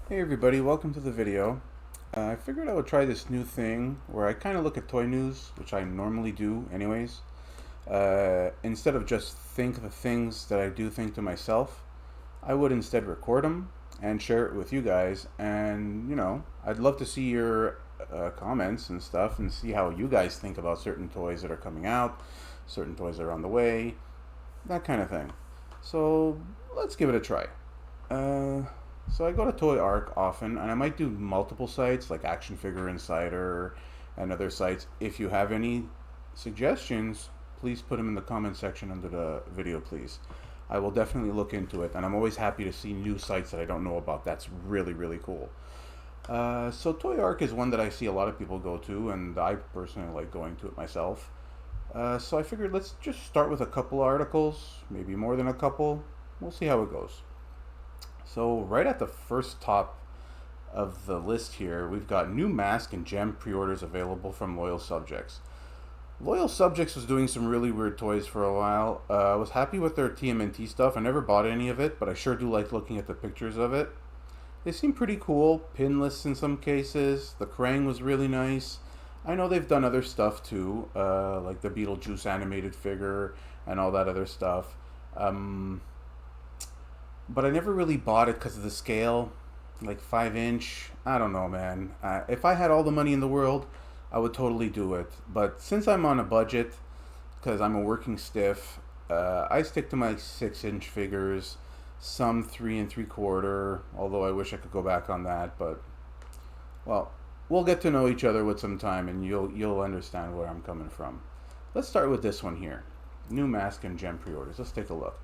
Hey everybody, welcome to the video. I figured I would try this new thing where I kind of look at toy news, which I normally do anyways. Instead of just think the things that I do think to myself, I would instead record them and share it with you guys. And, I'd love to see your comments and stuff and see how you guys think about certain toys that are coming out, certain toys that are on the way, that kind of thing. So, let's give it a try. Uh, so I go to Toy Arc often, and I might do multiple sites like Action Figure Insider and other sites. If you have any suggestions, please put them in the comment section under the video, please. I will definitely look into it, and I'm always happy to see new sites that I don't know about. That's really, really cool. So Toy Arc is one that I see a lot of people go to, and I personally like going to it myself. So I figured let's just start with a couple articles, maybe more than a couple. We'll see how it goes. So right at the first top of the list here, we've got new mask and gem pre-orders available from Loyal Subjects. Loyal Subjects was doing some really weird toys for a while. I was happy with their TMNT stuff. I never bought any of it, but I sure do like looking at the pictures of it. They seem pretty cool, pinless in some cases. The Krang was really nice. I know they've done other stuff too, like the Beetlejuice animated figure and all that other stuff. Um, but I never really bought it because of the scale, like 5 inch. I don't know, man. If I had all the money in the world, I would totally do it. But since I'm on a budget, because I'm a working stiff, I stick to my 6 inch figures, some 3 and 3/4. Although I wish I could go back on that, but well, we'll get to know each other with some time, and you'll understand where I'm coming from. Let's start with this one here. New mask and gem pre-orders. Let's take a look.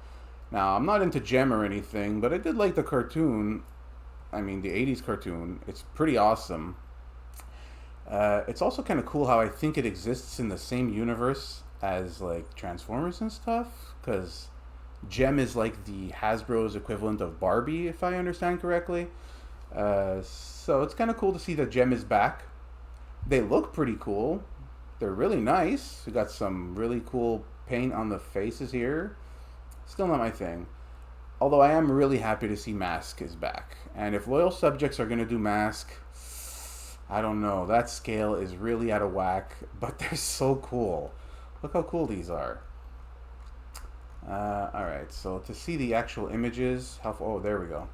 Now, I'm not into Gem or anything, but I did like the cartoon. I mean, the 80s cartoon. It's pretty awesome. It's also kind of cool how I think it exists in the same universe as like Transformers and stuff, because Gem is like the Hasbro's equivalent of Barbie, if I understand correctly. So it's kind of cool to see that Gem is back. They look pretty cool. They're really nice. We got some really cool paint on the faces here. Still not my thing. Although I am really happy to see Mask is back. And if loyal subjects are going to do Mask, I don't know. That scale is really out of whack, but they're so cool. Look how cool these are. Alright, so to see the actual images, oh, there we go.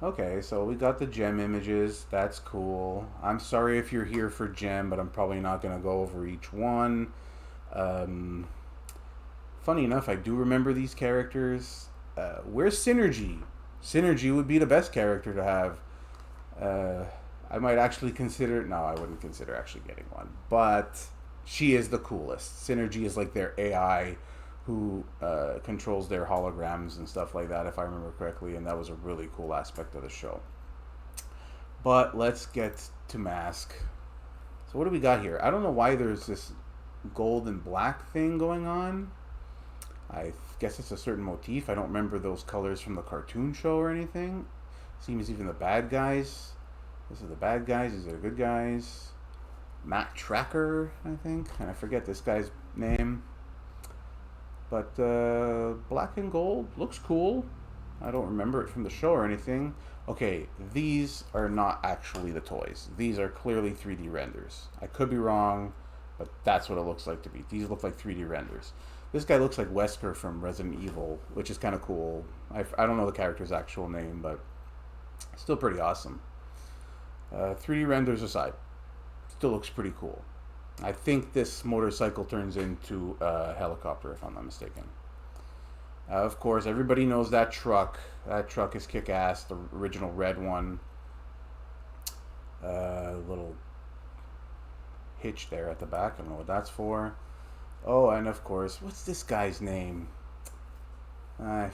Okay, so we got the gem images. That's cool. I'm sorry if you're here for gem, but I'm probably not going to go over each one. Um, Funny enough, I do remember these characters. Where's Synergy? Synergy would be the best character to have. Uh, I might actually consider. No, I wouldn't consider actually getting one. But she is the coolest. Synergy is like their AI who controls their holograms and stuff like that, if I remember correctly. And that was a really cool aspect of the show. But let's get to Mask. So, what do we got here? I don't know why there's this gold and black thing going on. I guess it's a certain motif. I don't remember those colors from the cartoon show or anything. Seems even the bad guys. This is the bad guys. These are the good guys. Matt Tracker, I think. And I forget this guy's name. But black and gold looks cool. I don't remember it from the show or anything. Okay, these are not actually the toys. These are clearly 3D renders. I could be wrong, but that's what it looks like to me. These look like 3D renders. This guy looks like Wesker from Resident Evil, which is kind of cool. I don't know the character's actual name, but still pretty awesome. 3D renders aside, still looks pretty cool. I think this motorcycle turns into a helicopter, if I'm not mistaken. Of course, everybody knows that truck. That truck is kick ass, the original red one. Little hitch there at the back. I don't know what that's for. Oh, and of course, what's this guy's name? Uh,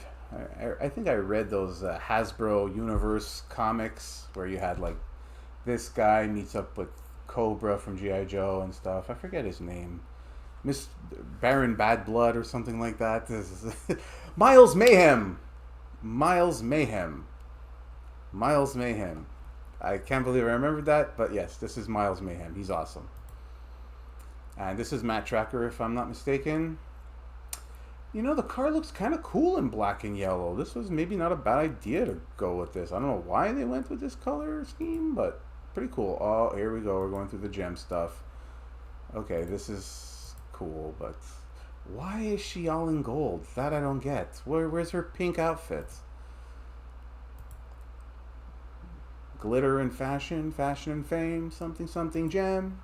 I think I read those Hasbro Universe comics where you had like this guy meets up with Cobra from GI Joe and stuff. I forget his name. Miss Baron Bad Blood or something like that. This is Miles Mayhem. Miles Mayhem. Miles Mayhem. I can't believe I remembered that, but yes, this is Miles Mayhem. He's awesome. And this is Matt Tracker, if I'm not mistaken. You know, the car looks kind of cool in black and yellow. This was maybe not a bad idea to go with this. I don't know why they went with this color scheme, but pretty cool. Oh, here we go. We're going through the gem stuff. Okay, this is cool, but why is she all in gold? That I don't get. Where's her pink outfit? Glitter and fashion, fashion and fame, something something gem.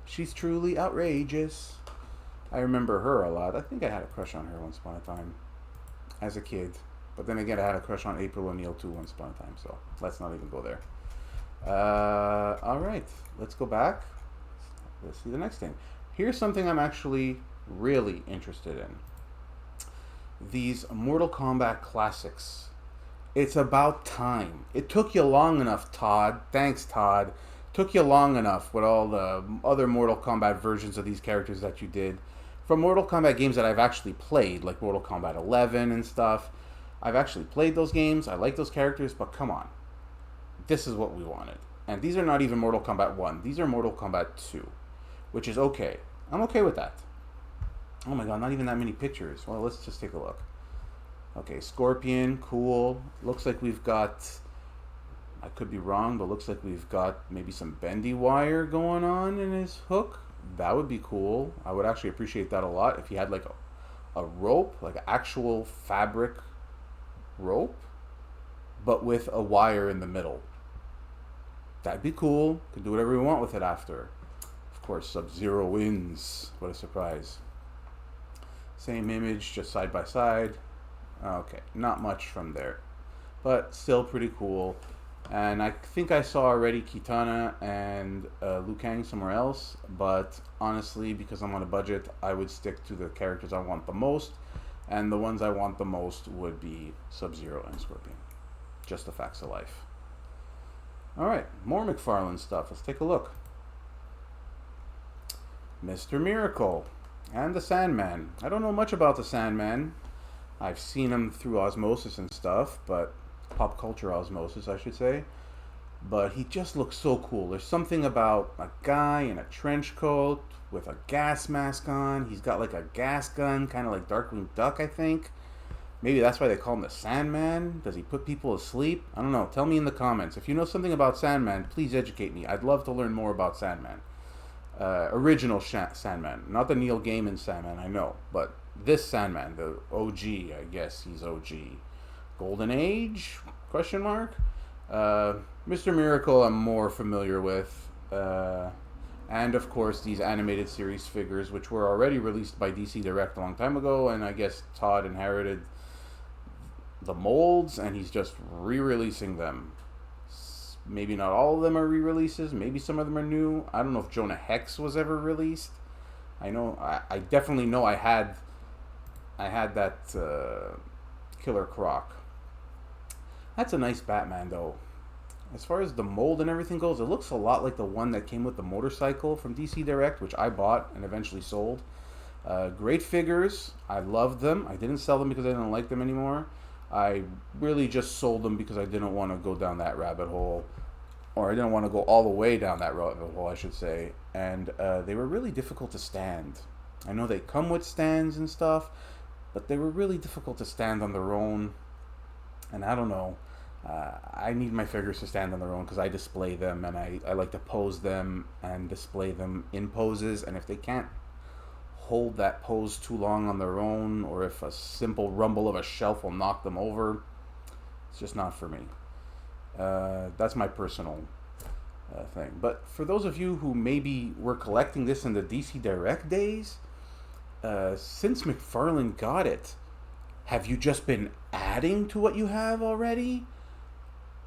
She's truly outrageous. I remember her a lot. I think I had a crush on her once upon a time as a kid. But then again, I had a crush on April O'Neil too once upon a time, so let's not even go there. All right, let's go back. Let's see the next thing. Here's something I'm actually really interested in. These Mortal Kombat classics. It's about time. It took you long enough, Todd. Thanks, Todd. Took you long enough with all the other Mortal Kombat versions of these characters that you did. From Mortal Kombat games that I've actually played, like Mortal Kombat 11 and stuff. I've actually played those games. I like those characters, but come on. This is what we wanted. And these are not even Mortal Kombat 1. These are Mortal Kombat 2, which is okay. I'm okay with that. Oh my god, not even that many pictures. Well, let's just take a look. Okay, Scorpion, cool. Looks like we've got, I could be wrong, but looks like we've got maybe some bendy wire going on in his hook. That would be cool. I would actually appreciate that a lot if he had like a rope, like an actual fabric rope, but with a wire in the middle. That'd be cool. Could do whatever we want with it after. Of course, Sub-Zero wins. What a surprise. Same image, just side by side. Okay, not much from there, but still pretty cool. And I think I saw already Kitana and Liu Kang somewhere else, but honestly, because I'm on a budget, I would stick to the characters I want the most, and the ones I want the most would be Sub-Zero and Scorpion. Just the facts of life. Alright, more McFarlane stuff. Let's take a look. Mr. Miracle and the Sandman. I don't know much about the Sandman. I've seen him through osmosis and stuff, but pop culture osmosis, I should say. But he just looks so cool. There's something about a guy in a trench coat with a gas mask on. He's got like a gas gun, kind of like Darkwing Duck, I think. Maybe that's why they call him the Sandman. Does he put people asleep? I don't know. Tell me in the comments. If you know something about Sandman, please educate me. I'd love to learn more about Sandman. Original Sandman. Not the Neil Gaiman Sandman, I know. But this Sandman, the OG, I guess he's OG. Golden Age? Question mark? Mr. Miracle I'm more familiar with. And of course these animated series figures, which were already released by DC Direct a long time ago, and I guess Todd inherited the molds and he's just re-releasing them. Maybe not all of them are re-releases, maybe some of them are new. I don't know if Jonah Hex was ever released. I know, I definitely know I had that Killer Croc. That's a nice Batman though. As far as the mold and everything goes, it looks a lot like the one that came with the motorcycle from DC Direct, which I bought and eventually sold. Great figures. I loved them. I didn't sell them because I didn't like them anymore. I really just sold them because I didn't want to go down that rabbit hole. Or I didn't want to go all the way down that rabbit hole, I should say. And they were really difficult to stand. I know they come with stands and stuff, but they were really difficult to stand on their own. And I don't know. I need my figures to stand on their own because I display them and I like to pose them and display them in poses. And if they can't hold that pose too long on their own, or if a simple rumble of a shelf will knock them over, it's just not for me. That's my personal thing. But for those of you who maybe were collecting this in the DC Direct days, since McFarlane got it, have you just been adding to what you have already?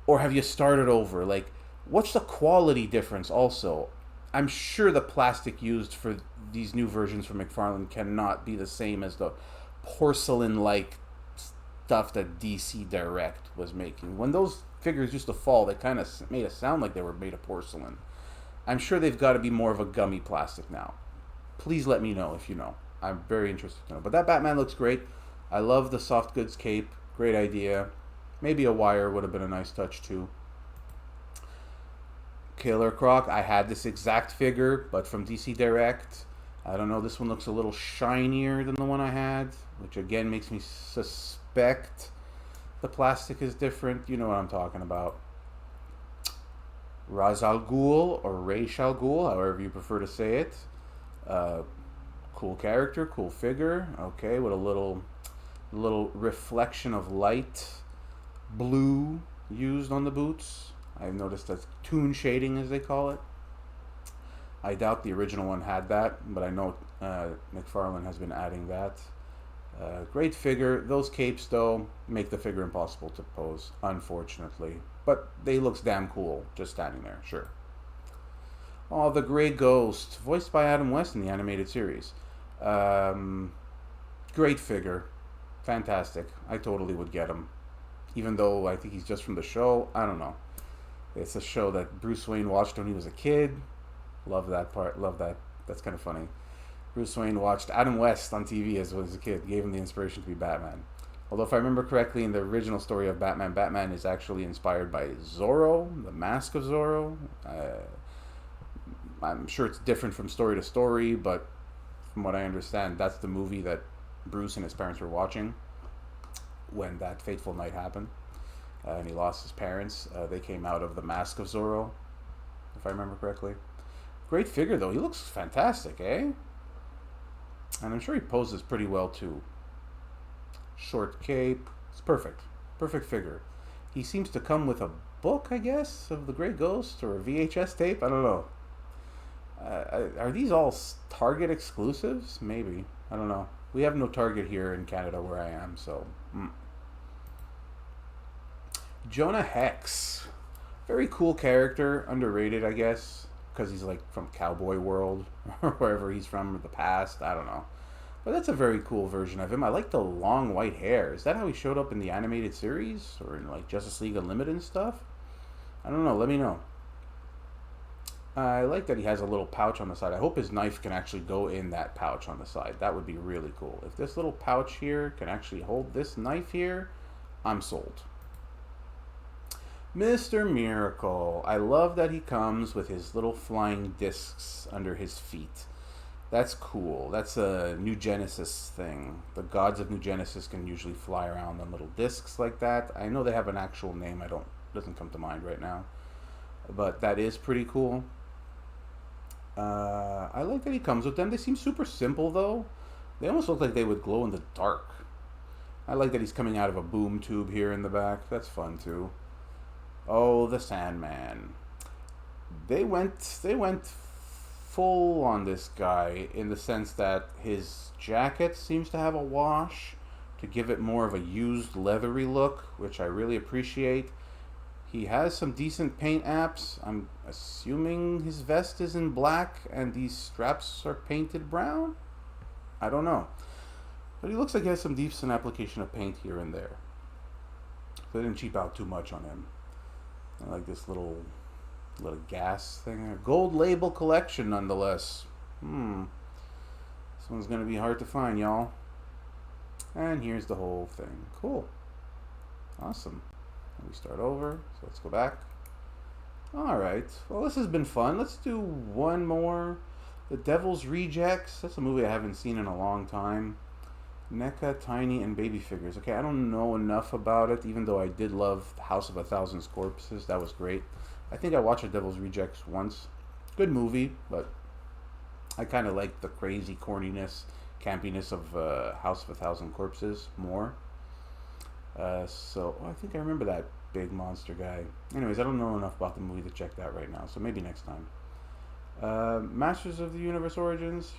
Or have you started over? Like, what's the quality difference also? I'm sure the plastic used for these new versions from McFarlane cannot be the same as the porcelain-like stuff that DC Direct was making. When those figures used to fall, they kind of made it sound like they were made of porcelain. I'm sure they've got to be more of a gummy plastic now. Please let me know if you know. I'm very interested to know. But that Batman looks great. I love the soft goods cape. Great idea. Maybe a wire would have been a nice touch too. Killer Croc, I had this exact figure, but from DC Direct. I don't know, this one looks a little shinier than the one I had, which again makes me suspect the plastic is different. You know what I'm talking about. Ra's al Ghul, or Ra's al Ghul, however you prefer to say it. Uh, cool character, cool figure. Okay, with a little reflection of light blue used on the boots. I've noticed that's toon shading, as they call it. I doubt the original one had that, but I know McFarlane has been adding that. Great figure. Those capes, though, make the figure impossible to pose, unfortunately. But they looks damn cool, just standing there, sure. Oh, the Grey Ghost, voiced by Adam West in the animated series. Great figure. Fantastic. I totally would get him. Even though I think he's just from the show. I don't know. It's a show that Bruce Wayne watched when he was a kid. Love that part. Love that. That's kind of funny. Bruce Wayne watched Adam West on TV as a kid. Gave him the inspiration to be Batman. Although if I remember correctly, in the original story of Batman, Batman is actually inspired by Zorro, the Mask of Zorro. I'm sure it's different from story to story, but from what I understand, that's the movie that Bruce and his parents were watching when that fateful night happened. And he lost his parents. They came out of the Mask of Zorro, if I remember correctly. Great figure, though. He looks fantastic, eh? And I'm sure he poses pretty well, too. Short cape. It's perfect. Perfect figure. He seems to come with a book, I guess, of the Grey Ghost, or a VHS tape. I don't know. Are these all Target exclusives? Maybe. I don't know. We have no Target here in Canada where I am, so... Jonah Hex. Very cool character. Underrated, I guess. Because he's like from Cowboy World. Or wherever he's from, the past. I don't know. But that's a very cool version of him. I like the long white hair. Is that how he showed up in the animated series? Or in like Justice League Unlimited and stuff? I don't know. Let me know. I like that he has a little pouch on the side. I hope his knife can actually go in that pouch on the side. That would be really cool. If this little pouch here can actually hold this knife here, I'm sold. Mr. Miracle. I love that he comes with his little flying discs under his feet. That's cool. That's a New Genesis thing. The gods of New Genesis can usually fly around on little discs like that. I know they have an actual name. Doesn't come to mind right now. But that is pretty cool. I like that he comes with them. They seem super simple, though. They almost look like they would glow in the dark. I like that he's coming out of a boom tube here in the back. That's fun, too. Oh, the Sandman. They went full on this guy in the sense that his jacket seems to have a wash to give it more of a used leathery look, which I really appreciate. He has some decent paint apps. I'm assuming his vest is in black and these straps are painted brown? I don't know. But he looks like he has some decent application of paint here and there. They didn't cheap out too much on him. I like this little gas thing. Gold label collection, nonetheless. This one's going to be hard to find, y'all. And here's the whole thing. Cool. Awesome. We start over, so let's go back. Alright, well this has been fun. Let's do one more. The Devil's Rejects. That's a movie I haven't seen in a long time. NECA, Tiny, and Baby Figures. Okay, I don't know enough about it, even though I did love The House of a Thousand Corpses. That was great. I think I watched The Devil's Rejects once. Good movie, but I kind of like the crazy corniness, campiness of House of a Thousand Corpses more. So I think I remember that big monster guy. Anyways, I don't know enough about the movie to check that right now, so maybe next time. Masters of the Universe Origins?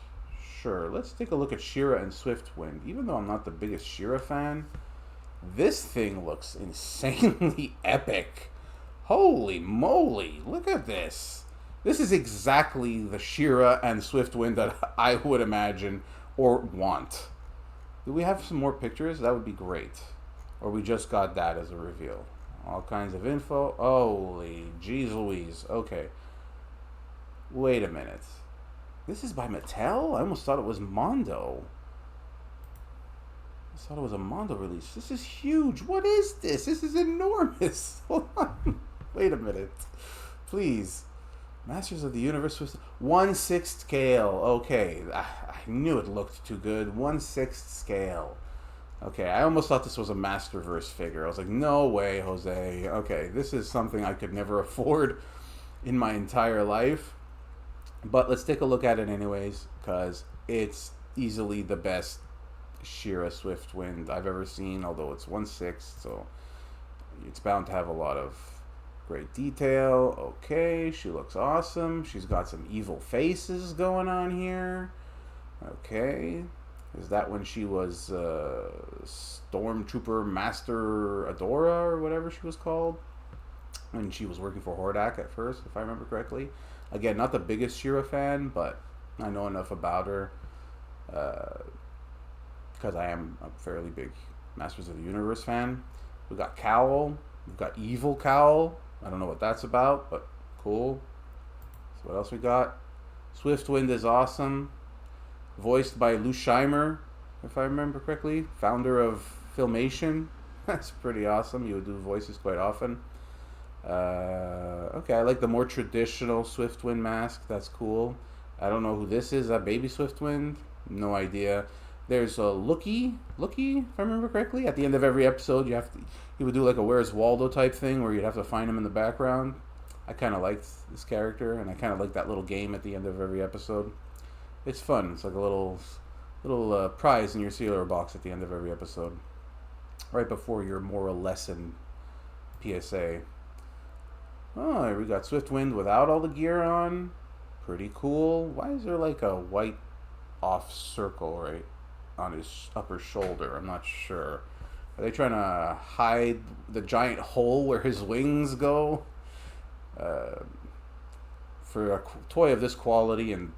Sure. Let's take a look at She-Ra and Swiftwind. Even though I'm not the biggest She-Ra fan, this thing looks insanely epic. Holy moly, look at this. This is exactly the She-Ra and Swiftwind that I would imagine or want. Do we have some more pictures? That would be great. Or we just got that as a reveal. All kinds of info. Holy jeez Louise. Okay. Wait a minute. This is by Mattel? I almost thought it was Mondo. I thought it was a Mondo release. This is huge. What is this? This is enormous. Hold on. Wait a minute. Please. Masters of the Universe was 1/6 scale. Okay, I knew it looked too good. 1/6 scale. Okay, I almost thought this was a Masterverse figure. I was like, no way, Jose. Okay, this is something I could never afford in my entire life. But let's take a look at it anyways, because it's easily the best She-Ra Swiftwind I've ever seen, although it's 1/6, so it's bound to have a lot of great detail. Okay, she looks awesome. She's got some evil faces going on here. Okay. Is that when she was Stormtrooper Master Adora or whatever she was called? When she was working for Hordak at first, if I remember correctly. Again, not the biggest She-Ra fan, but I know enough about her because I am a fairly big Masters of the Universe fan. We got Cowl. We've got Evil Cowl. I don't know what that's about, but cool. So what else we got? Swiftwind is awesome. Voiced by Lou Scheimer, if I remember correctly. Founder of Filmation. That's pretty awesome. You would do voices quite often. Okay, I like the more traditional Swiftwind mask. That's cool. I don't know who this is. That Baby Swiftwind? No idea. There's a Lookie, if I remember correctly. At the end of every episode, he would do like a Where's Waldo type thing where you'd have to find him in the background. I kind of liked this character, and I kind of like that little game at the end of every episode. It's fun. It's like a little prize in your cereal box at the end of every episode, right before your moral lesson PSA. Oh, we got Swiftwind without all the gear on. Pretty cool. Why is there like a white off circle right on his upper shoulder? I'm not sure. Are they trying to hide the giant hole where his wings go? For a toy of this quality and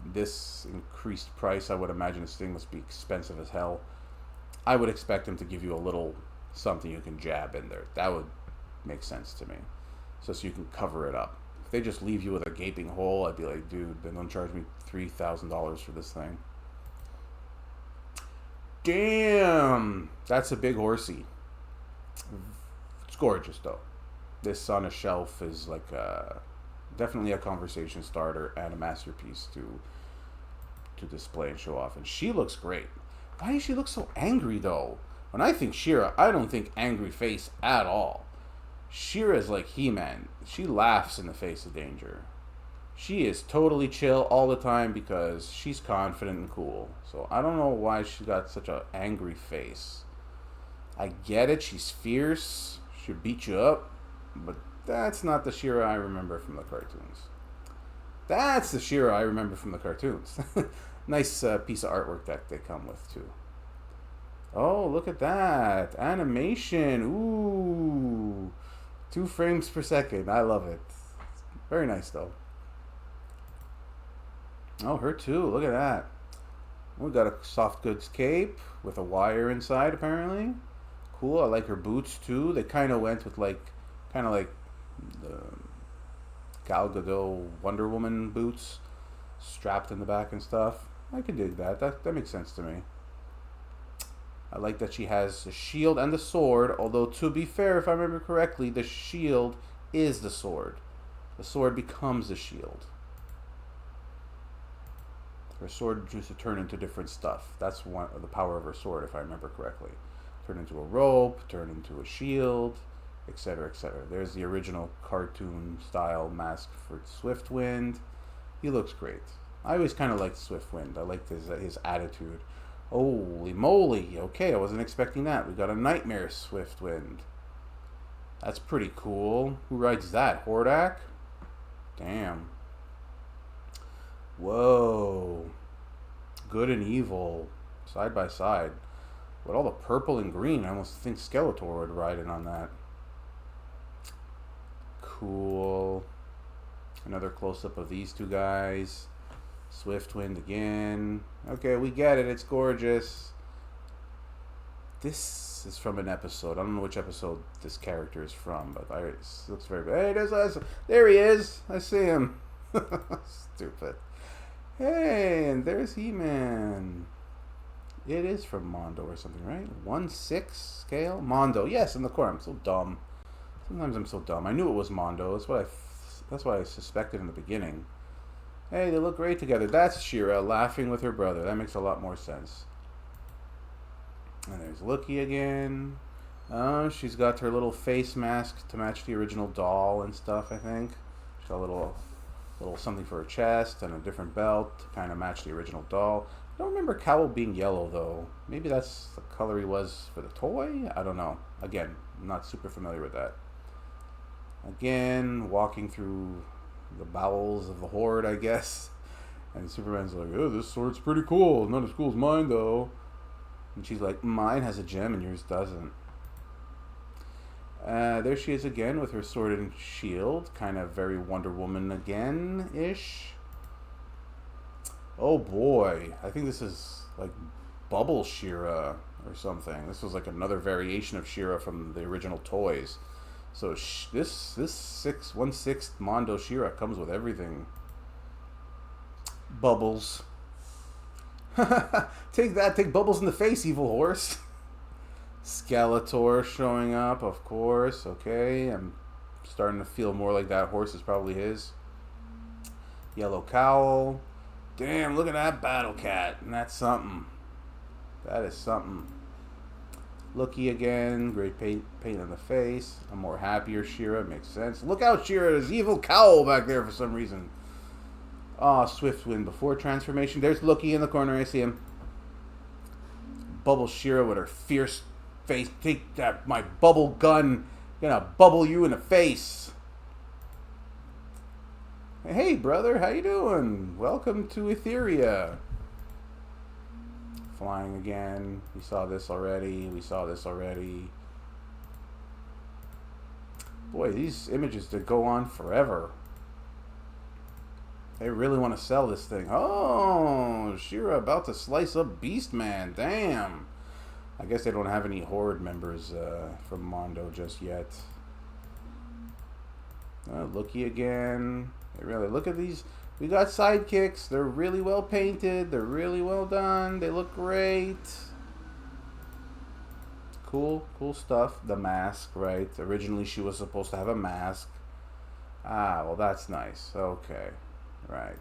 this increased price, I would imagine this thing must be expensive as hell. I would expect him to give you a little something you can jab in there. That would make sense to me. So you can cover it up. If they just leave you with a gaping hole, I'd be like, dude, then don't charge me $3,000 for this thing. Damn! That's a big horsey. It's gorgeous, though. This on a shelf is like definitely a conversation starter and a masterpiece to display and show off. And she looks great. Why does she look so angry, though? When I think She-Ra, I don't think angry face at all. She-Ra is like He-Man. She laughs in the face of danger. She is totally chill all the time because she's confident and cool. So I don't know why she got such an angry face. I get it. She's fierce. She'll beat you up. But that's not the She-Ra I remember from the cartoons. That's the She-Ra I remember from the cartoons. Nice piece of artwork that they come with, too. Oh, look at that. Animation. Ooh. 2 frames per second. I love it. Very nice, though. Oh, her too. Look at that. We got a soft goods cape with a wire inside, apparently. Cool. I like her boots, too. They kind of went with, kind of like the Gal Gadot Wonder Woman boots. Strapped in the back and stuff. I can dig that. That makes sense to me. I like that she has the shield and the sword, although to be fair, if I remember correctly, the shield is the sword. The sword becomes the shield. Her sword used to turn into different stuff. That's one of the power of her sword, if I remember correctly. Turn into a rope, turn into a shield, etc., etc. There's the original cartoon style mask for Swiftwind. He looks great. I always kind of liked Swiftwind. I liked his attitude. Holy moly. Okay, I wasn't expecting that. We got a Nightmare Swiftwind. That's pretty cool. Who rides that? Hordak? Damn. Whoa. Good and evil. Side by side. With all the purple and green, I almost think Skeletor would ride in on that. Cool. Another close-up of these two guys. Swiftwind again. Okay, we get it. It's gorgeous. This is from an episode. I don't know which episode this character is from, but it looks very good. Hey, there he is. I see him. Stupid. Hey, and there's He-Man. It is from Mondo or something, right? 1/6 scale? Mondo. Yes, in the corner. I'm so dumb. Sometimes I'm so dumb. I knew it was Mondo. That's what That's what I suspected in the beginning. Hey, they look great together. That's She-Ra laughing with her brother. That makes a lot more sense. And there's Lookie again. Oh, she's got her little face mask to match the original doll and stuff, I think. She's got a little something for her chest and a different belt to kind of match the original doll. I don't remember Cowl being yellow, though. Maybe that's the color he was for the toy? I don't know. Again, I'm not super familiar with that. Again, walking through the bowels of the Horde, I guess. And Superman's like, oh, this sword's pretty cool. Not as cool as mine, though. And she's like, mine has a gem and yours doesn't. There she is again with her sword and shield. Kind of very Wonder Woman again-ish. Oh boy. I think this is like Bubble She-Ra or something. This was like another variation of She-Ra from the original toys. So this 1/6 Mondo She-Ra comes with everything. Bubbles. Take that. Take Bubbles in the face, evil horse. Skeletor showing up, of course. Okay, I'm starting to feel more like that horse is probably his. Yellow Cowl. Damn, look at that Battle Cat. And that's something. That is something. Lookie again. Great paint on the face. A more happier She-Ra. Makes sense. Look out, She-Ra. There's evil Cowl back there for some reason. Ah, Swiftwind before transformation. There's Lookie in the corner. I see him. Bubble She-Ra with her fierce face. Take that, my bubble gun. Gonna bubble you in the face. Hey, brother. How you doing? Welcome to Etheria. Flying again. We saw this already. Boy, these images did go on forever. They really want to sell this thing. Oh, She-Ra about to slice up Beastman. Damn. I guess they don't have any Horde members from Mondo just yet. Lookie again. They really look at these. We got sidekicks. They're really well painted. They're really well done. They look great. Cool stuff. The mask, right? Originally she was supposed to have a mask. Ah, well that's nice. Okay. Right.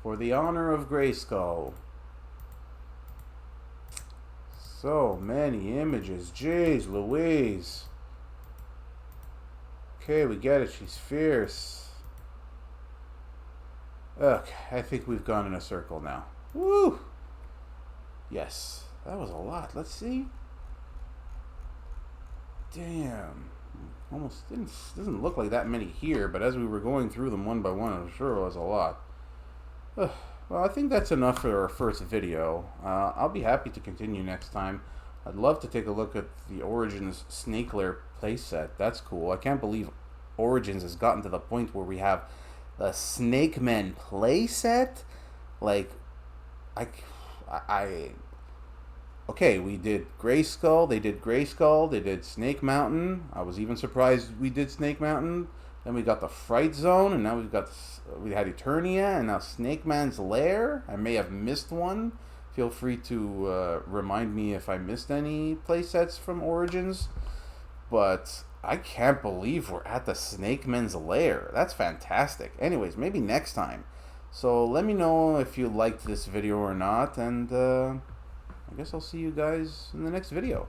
For the honor of Grayskull. So many images. Jeez Louise. Okay, we get it. She's fierce. Okay, I think we've gone in a circle now. Woo! Yes. That was a lot. Let's see. Damn. Almost doesn't look like that many here, but as we were going through them one by one, I'm sure it was a lot. Well, I think that's enough for our first video. I'll be happy to continue next time. I'd love to take a look at the Origins Snake Lair playset. That's cool. I can't believe Origins has gotten to the point where we have the Snake Men playset. Like, okay, we did Grayskull, they did Grayskull, they did Snake Mountain. I was even surprised we did Snake Mountain. Then we got the Fright Zone, and now we had Eternia, and now Snake Man's Lair. I may have missed one. Feel free to remind me if I missed any playsets from Origins. But I can't believe we're at the Snake Man's Lair. That's fantastic. Anyways, maybe next time. So let me know if you liked this video or not, and I guess I'll see you guys in the next video.